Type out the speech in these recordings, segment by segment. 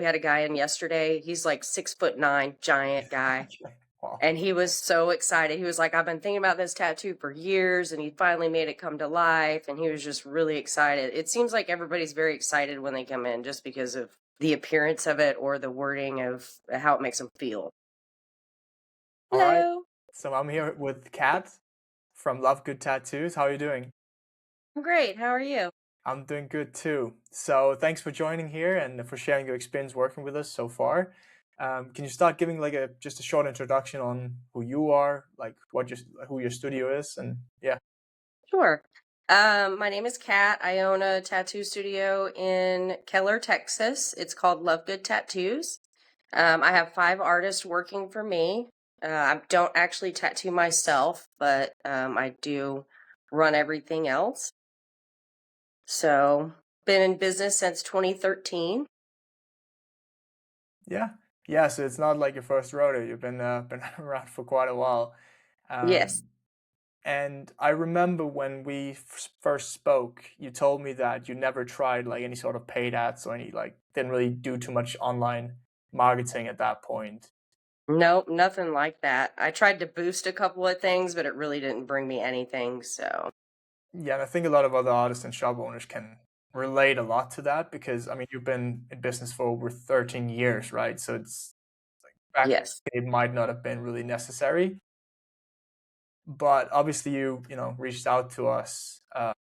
we had a guy in yesterday. He's like 6'9", giant guy. Okay. Wow. And he was so excited. He was like, I've been thinking about this tattoo for years, and he finally made it come to life. And he was just really excited. It seems like everybody's very excited when they come in just because of the appearance of it or the wording of how it makes them feel. All right. Hello. So I'm here with Kat from Love Good Tattoos. How are you doing? I'm great. How are you? I'm doing good too. So thanks for joining here and for sharing your experience working with us so far. Can you start giving like a just a short introduction on who you are, like who your studio is, and yeah. Sure. My name is Kat. I own a tattoo studio in Keller, Texas. It's called Love Good Tattoos. I have 5 artists working for me. I don't actually tattoo myself, but I do run everything else. So, been in business since 2013. Yeah. Yeah, so it's not like your first rodeo. You've been around for quite a while. Yes. Um, and I remember when we first spoke, you told me that you never tried like any sort of paid ads or any like didn't really do too much online marketing at that point. Nope, nothing like that. I tried to boost a couple of things, but it really didn't bring me anything. So, Yeah, and I think a lot of other artists and shop owners can relate a lot to that because I mean you've been in business for over 13 years, right? So it's back yes. it might not have been really necessary. But obviously you reached out to us. I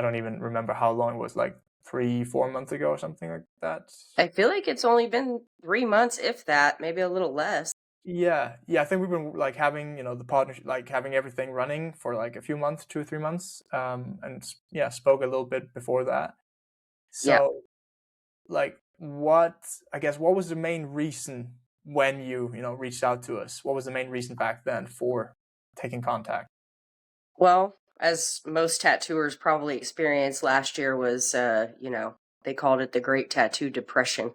don't even remember how long it was, like 3, 4 months ago or something like that. I feel like it's only been 3 months, if that, maybe a little less. Yeah, yeah. I think we've been like having the partnership, like having everything running for like a few months, 2 or 3 months, and yeah, spoke a little bit before that. Yeah. So, like, what was the main reason when you reached out to us? What was the main reason back then for taking contact? Well, as most tattooers probably experienced last year was, they called it the Great Tattoo Depression.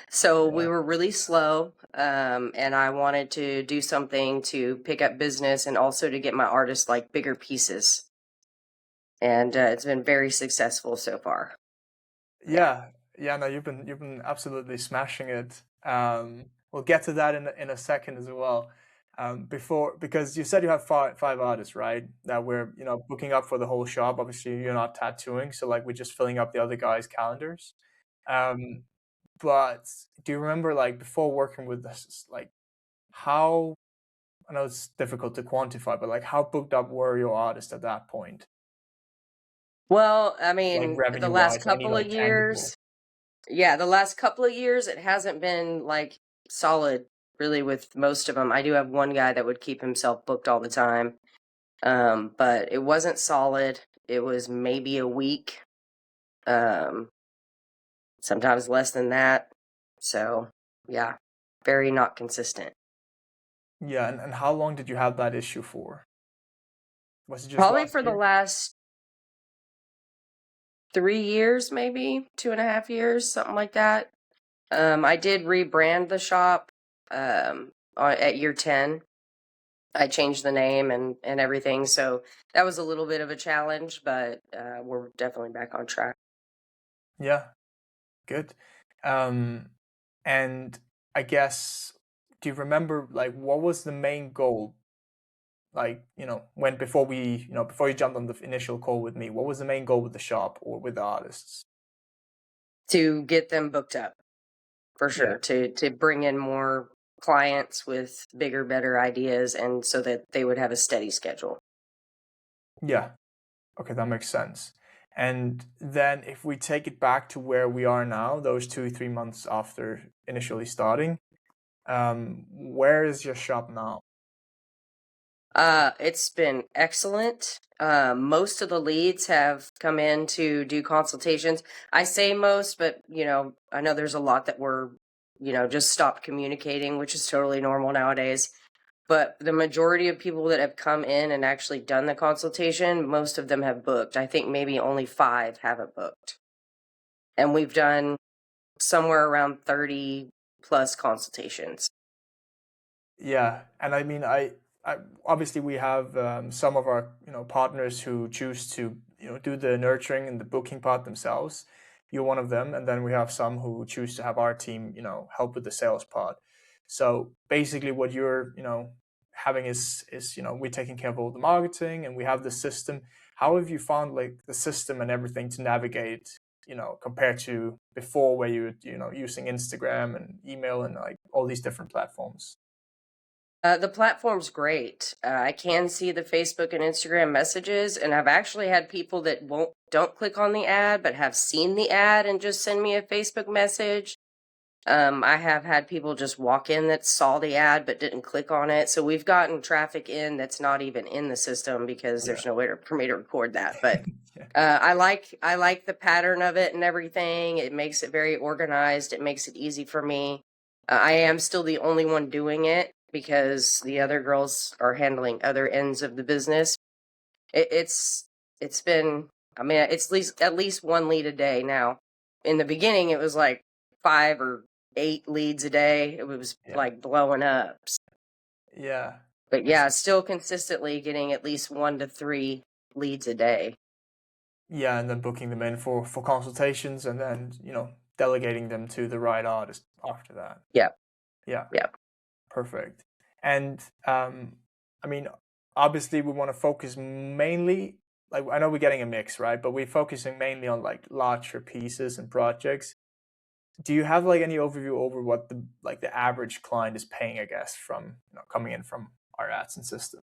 So we Yeah. were really slow, and I wanted to do something to pick up business and also to get my artists like bigger pieces. And it's been very successful so far. Yeah. Yeah, yeah, no, you've been absolutely smashing it. We'll get to that in a second as well. Before because you said you have five artists, right? That we're booking up for the whole shop. Obviously, you're not tattooing, so like we're just filling up the other guys' calendars. Um, but do you remember like before working with this, like how I know it's difficult to quantify, but like how booked up were your artists at that point? Well, I Like mean, the revenue last wise, any couple of like tangible? years, yeah, the last couple of years, it hasn't been like solid really with most of them. I do have one guy that would keep himself booked all the time. But it wasn't solid. It was maybe a week, um, sometimes less than that. So, yeah, very not consistent. Yeah, and how long did you have that issue for? Was it just Probably last for the year? last 3 years, maybe 2.5 years, something like that. I did rebrand the shop at year 10. I changed the name and everything. So that was a little bit of a challenge, but we're definitely back on track. Yeah, good. Um, and I guess, do you remember like what was the main goal? Like, when before you jumped on the initial call with me, what was the main goal with the shop or with the artists? To get them booked up. For Yeah, sure, to bring in more clients with bigger, better ideas and so that they would have a steady schedule. yeah. Okay, that makes sense. And then if we take it back to where we are now, those 2, 3 months after initially starting, where is your shop now? It's been excellent. Most of the leads have come in to do consultations. I say most, but I know there's a lot that were, just stopped communicating, which is totally normal nowadays. But the majority of people that have come in and actually done the consultation, most of them have booked. I think maybe only 5 haven't booked. And we've done somewhere around 30 plus consultations. Yeah, and I mean, I obviously we have some of our partners who choose to do the nurturing and the booking part themselves. you're one of them, and then we have some who choose to have our team, help with the sales part. So basically, what you're, having is we're taking care of all the marketing, and we have the system. How have you found like the system and everything to navigate, compared to before, where you using Instagram and email and like all these different platforms? The platform's great. I can see the Facebook and Instagram messages, and I've actually had people that don't click on the ad, but have seen the ad and just send me a Facebook message. I have had people just walk in that saw the ad but didn't click on it. So we've gotten traffic in that's not even in the system because Yeah. there's no way for me to record that. But Yeah. I like the pattern of it and everything. It makes it very organized. It makes it easy for me. I am still the only one doing it because the other girls are handling other ends of the business. It's been, I mean, it's at least one lead a day now. In the beginning, it was like 5 or 8 leads a day. It was Yeah. like blowing up. Yeah. But yeah, still consistently getting at least 1 to 3 leads a day. Yeah, and then booking them in for consultations, and then delegating them to the right artist after that. Yeah. Yeah. Yeah. Perfect. And I mean, obviously we want to focus mainly, like, I know we're getting a mix, right? But we're focusing mainly on like larger pieces and projects. Do you have like any overview over what the average client is paying, I guess, from coming in from our ads and system?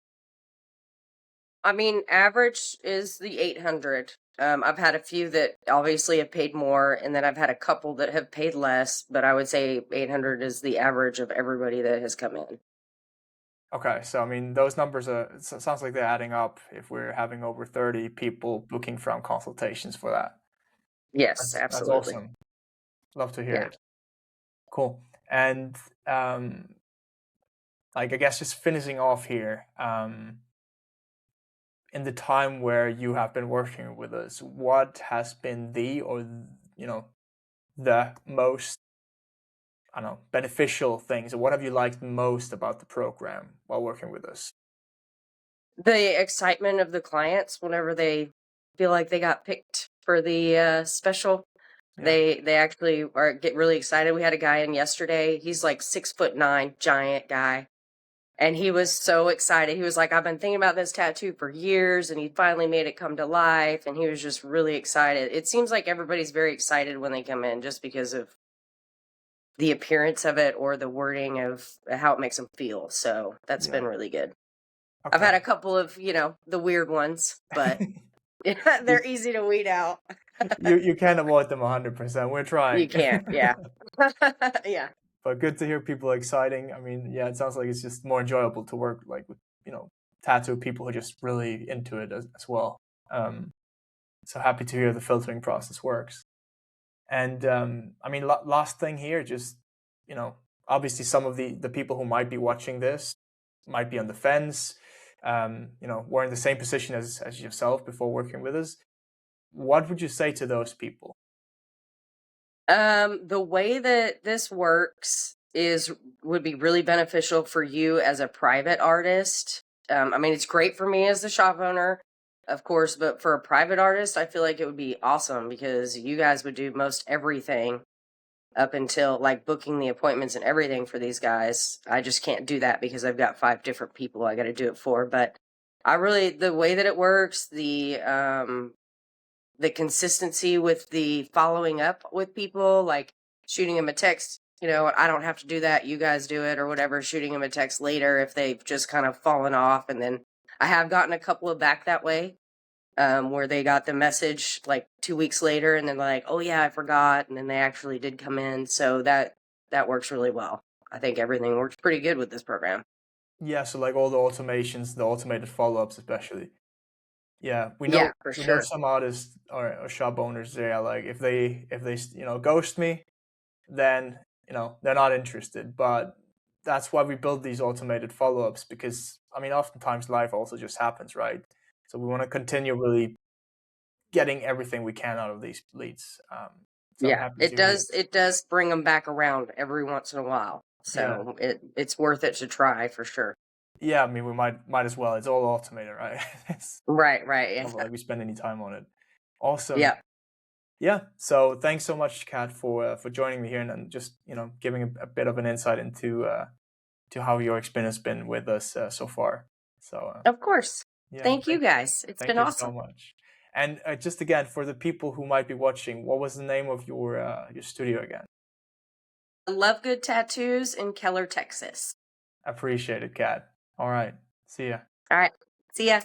I mean, average is the 800. I've had a few that obviously have paid more, and then I've had a couple that have paid less, but I would say 800 is the average of everybody that has come in. Okay, so I mean, those numbers it sounds like they're adding up if we're having over 30 people booking from consultations for that. Yes, That's absolutely. awesome. Love to hear Yeah. it. Cool. And like, I guess just finishing off here, in the time where you have been working with us, what has been the most, I don't know, beneficial things, or what have you liked most about the program while working with us? The excitement of the clients whenever they feel like they got picked for the special. Yeah. They actually get really excited. We had a guy in yesterday. He's like 6'9", giant guy. And he was so excited. He was like, I've been thinking about this tattoo for years, and he finally made it come to life. And he was just really excited. It seems like everybody's very excited when they come in just because of the appearance of it or the wording of how it makes them feel. So that's been Yeah. really good. I've Okay. had a couple of, the weird ones, but you, they're easy to weed out. you can't avoid them 100%. We're You trying. can't, yeah. Yeah. But good to hear people exciting. I mean, yeah, it sounds like it's just more enjoyable to work like with, tattoo people who are just really into it as well. Um, so happy to hear the filtering process works. And I mean, last thing here, just, obviously some of the people who might be watching this might be on the fence, were in the same position as yourself before working with us. What would you say to those people? The way that this works would be really beneficial for you as a private artist. I mean, it's great for me as the shop owner, of course, but for a private artist, I feel like it would be awesome because you guys would do most everything up until like booking the appointments and everything for these guys. I just can't do that because I've got 5 different people I got to do it for. But the way that it works, the consistency with the following up with people, like shooting them a text, I don't have to do that. You guys do it or whatever, shooting them a text later if they've just kind of fallen off. And then I have gotten a couple of back that way, where they got the message like 2 weeks later and then like, oh yeah, I forgot. And then they actually did come in. So that works really well. I think everything works pretty good with this program. Yeah, so like all the automations, the automated follow-ups especially. Yeah, Yeah, for we know sure. some artists or shop owners, they are like, if they ghost me, then they're not interested. But that's why we build these automated follow-ups, because I mean, oftentimes life also just happens, right? So we want to continue really getting everything we can out of these leads. So I'm Yeah, happy it to hear. does bring them back around every once in a while. Yeah, So it's worth it to try for sure. yeah. I mean, we might as well. It's all automated, right? It's Right, right. not Yeah. like we spend any time on it. Awesome. Yeah. Yeah. So thanks so much, Kat, for joining me here and just giving a bit of an insight into to how your experience has been with us so far. So Of course. yeah, Thank you guys. It's thank been you so awesome. much. And just again, for the people who might be watching, what was the name of your studio again? Love Good Tattoos in Keller, Texas. Appreciate it, Kat. All right. See ya. All right. See ya.